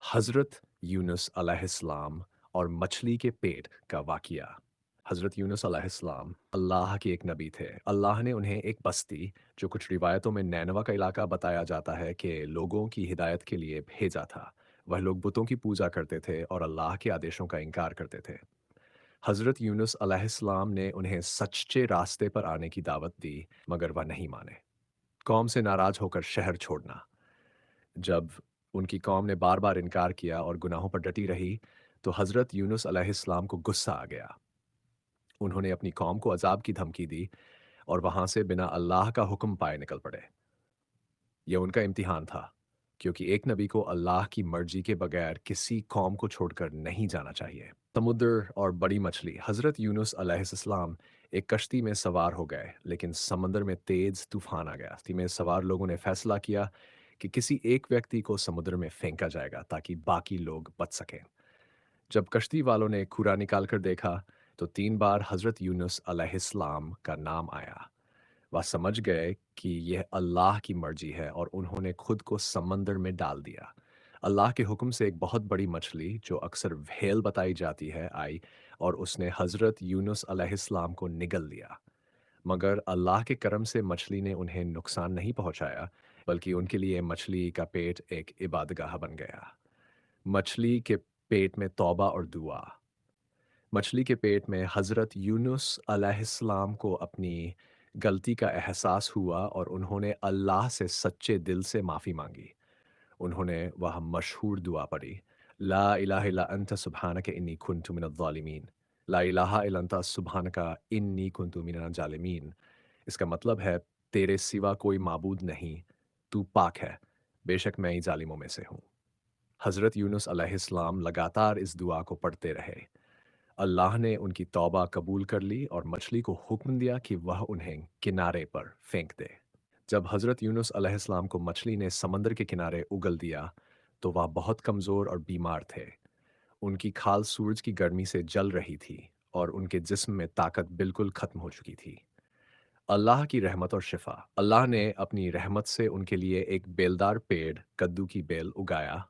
हज़रत यूनुस अलैहिस्सलाम और मछली के पेट का वाक़या। हज़रत यूनुस अलैहिस्सलाम अल्लाह के एक नबी थे। अल्लाह ने उन्हें एक बस्ती, जो कुछ रिवायतों में नैनवा का इलाका बताया जाता है, के लोगों की हिदायत के लिए भेजा था। वह लोग बुतों की पूजा करते थे और अल्लाह के आदेशों का इनकार करते थे। हज़रत यूनुस अलैहिस्सलाम ने उन्हें सच्चे रास्ते पर आने की दावत दी, मगर वह नहीं माने। कौम से नाराज़ होकर शहर छोड़ना। जब उनकी कौम ने बार-बार इनकार किया और गुनाहों पर डटी रही, तो हज़रत यूनुस अलैहिस्सलाम को गुस्सा आ गया। उन्होंने अपनी कौम को अज़ाब की धमकी दी और वहाँ से बिना अल्लाह का हुक्म पाए निकल पड़े। यह उनका इम्तिहान था, क्योंकि एक नबी को अल्लाह की मर्ज़ी के बगैर किसी कौम को छोड़कर नहीं जाना चाहिए। समुद्र और बड़ी मछली। हज़रत यूनुस अलैहिस्सलाम एक कश्ती में सवार हो गए, लेकिन समंदर में तेज़ तूफ़ान आ गया। कश्ती में सवार लोगों ने फैसला किया कि किसी एक व्यक्ति को समुद्र में फेंका जाएगा ताकि बाकी लोग बच सकें। जब कश्ती वालों ने खूरा निकाल कर देखा, तो 3 बार हज़रत यूनुस अलैहिस्सलाम का नाम आया। वह समझ गए कि यह अल्लाह की मर्जी है और उन्होंने खुद को समंदर में डाल दिया। अल्लाह के हुक्म से एक बहुत बड़ी मछली, जो अक्सर व्हेल बताई जाती है, आई और उसने हज़रत यूनुस अलैहिस्सलाम को निगल लिया। मगर अल्लाह के करम से मछली ने उन्हें नुकसान नहीं पहुंचाया, बल्कि उनके लिए मछली का पेट एक इबादगाह बन गया। मछली के पेट में तौबा और दुआ। मछली के पेट में हज़रत यूनुस अलैहिस्सलाम को अपनी गलती का एहसास हुआ और उन्होंने अल्लाह से सच्चे दिल से माफ़ी मांगी। उन्होंने वह मशहूर दुआ पढ़ी, ला इलाहा इल्ला अंत सुब्हानक इन्नी कुन्तु मिनज़-ज़ालिमीन। ला इलाहा इल्ला अंत सुब्हानक इन्नी कुन्तु मिनज़-ज़ालिमीन। इसका मतलब है, तेरे सिवा कोई माबूद नहीं, तू पाक है, बेशक मैं ही ज़ालिमों में से हूँ। हज़रत यूनुस अलैहिस्सलाम लगातार इस दुआ को पढ़ते रहे। अल्लाह ने उनकी तौबा कबूल कर ली और मछली को हुक्म दिया कि वह उन्हें किनारे पर फेंक दे। जब हज़रत यूनुस अलैहिस्सलाम को मछली ने समंदर के किनारे उगल दिया, तो वह बहुत कमज़ोर और बीमार थे। उनकी खाल सूरज की गर्मी से जल रही थी और उनके जिस्म में ताकत बिल्कुल ख़त्म हो चुकी थी। अल्लाह की रहमत और शिफा। अल्लाह ने अपनी रहमत से उनके लिए एक बेलदार पेड़, कद्दू की बेल, उगाया,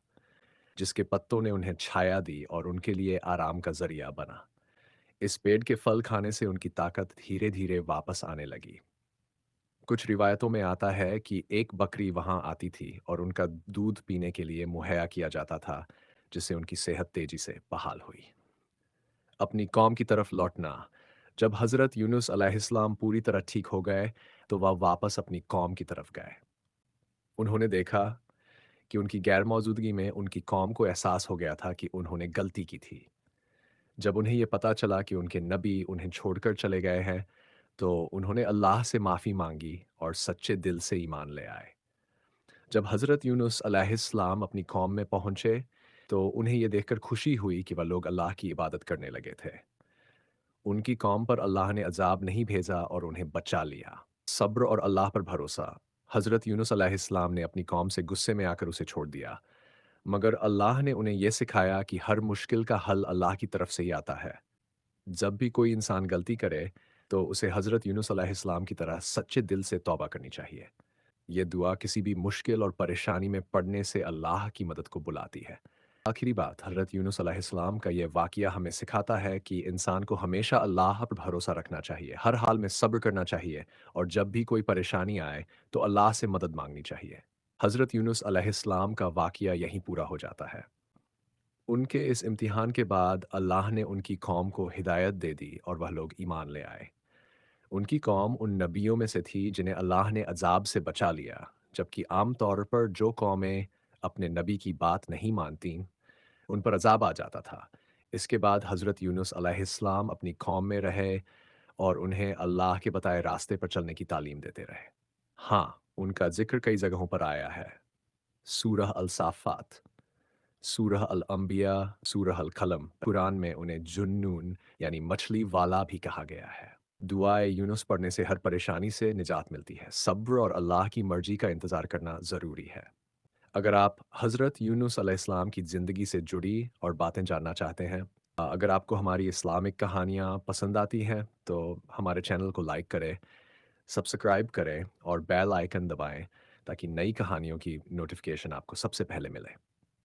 जिसके पत्तों ने उन्हें छाया दी और उनके लिए आराम का ज़रिया बना। इस पेड़ के फल खाने से उनकी ताकत धीरे-धीरे वापस आने लगी। कुछ रिवायतों में आता है कि एक बकरी वहां आती थी और उनका दूध पीने के लिए मुहैया किया जाता था, जिससे उनकी सेहत तेजी से बहाल हुई। अपनी कौम की तरफ लौटना। जब हज़रत यूनुस अलैहिस्सलाम पूरी तरह ठीक हो गए, तो वह वापस अपनी कौम की तरफ गए। उन्होंने देखा कि उनकी गैर मौजूदगी में उनकी कौम को एहसास हो गया था कि उन्होंने गलती की थी। जब उन्हें ये पता चला कि उनके नबी उन्हें छोड़कर चले गए हैं, तो उन्होंने अल्लाह से माफ़ी मांगी और सच्चे दिल से ईमान ले आए। जब हज़रत यूनुस अलैहिस्सलाम अपनी कौम में पहुँचे, तो उन्हें ये देखकर खुशी हुई कि वह लोग अल्लाह की इबादत करने लगे थे। उनकी कौम पर अल्लाह ने अज़ाब नहीं भेजा और उन्हें बचा लिया। सब्र और अल्लाह पर भरोसा। हज़रत यूनुस अलैहिस्सलाम ने अपनी कौम से गुस्से में आकर उसे छोड़ दिया, मगर अल्लाह ने उन्हें यह सिखाया कि हर मुश्किल का हल अल्लाह की तरफ से ही आता है। जब भी कोई इंसान गलती करे, तो उसे हज़रत यूनुस अलैहिस्सलाम की तरह सच्चे दिल से तौबा करनी चाहिए। ये दुआ किसी भी मुश्किल और परेशानी में पड़ने से अल्लाह की मदद को बुलाती है। आखिरी बात, हज़रत यूनुस अलैहिस्सलाम का ये वाक़या हमें सिखाता है कि इंसान को हमेशा अल्लाह पर भरोसा रखना चाहिए, हर हाल में सब्र करना चाहिए और जब भी कोई परेशानी आए, तो अल्लाह से मदद मांगनी चाहिए। हज़रत यूनुस अलैहिस्सलाम का वाक़या यहीं पूरा हो जाता है। उनके इस इम्तिहान के बाद अल्लाह ने उनकी कौम को हिदायत दे दी और वह लोग ईमान ले आए। उनकी कौम उन नबियों में से थी जिन्हें अल्लाह ने अज़ाब से बचा लिया, जबकि आम तौर पर जो कौमें अपने नबी की बात नहीं मानतीं, उन पर अज़ाब आ जाता था। इसके बाद हज़रत यूनुस अलैहिस्सलाम अपनी कौम में रहे और उन्हें अल्लाह के बताए रास्ते पर चलने की तालीम देते रहे। हाँ, उनका ज़िक्र कई जगहों पर आया है। सूरह अल-साफ़ात, सूरह अल-अंबिया, सूरह अल-कलम। कुरान में उन्हें जुन्नून यानी मछली वाला भी कहा गया है। दुआए यूनुस पढ़ने से हर परेशानी से निजात मिलती है। सब्र और अल्लाह की मर्जी का इंतज़ार करना ज़रूरी है। अगर आप हज़रत यूनुस अलैहिस्सलाम की ज़िंदगी से जुड़ी और बातें जानना चाहते हैं, अगर आपको हमारी इस्लामिक कहानियाँ पसंद आती हैं, तो हमारे चैनल को लाइक करें, सब्सक्राइब करें और बेल आइकन दबाएँ, ताकि नई कहानियों की नोटिफ़िकेशन आपको सबसे पहले मिले।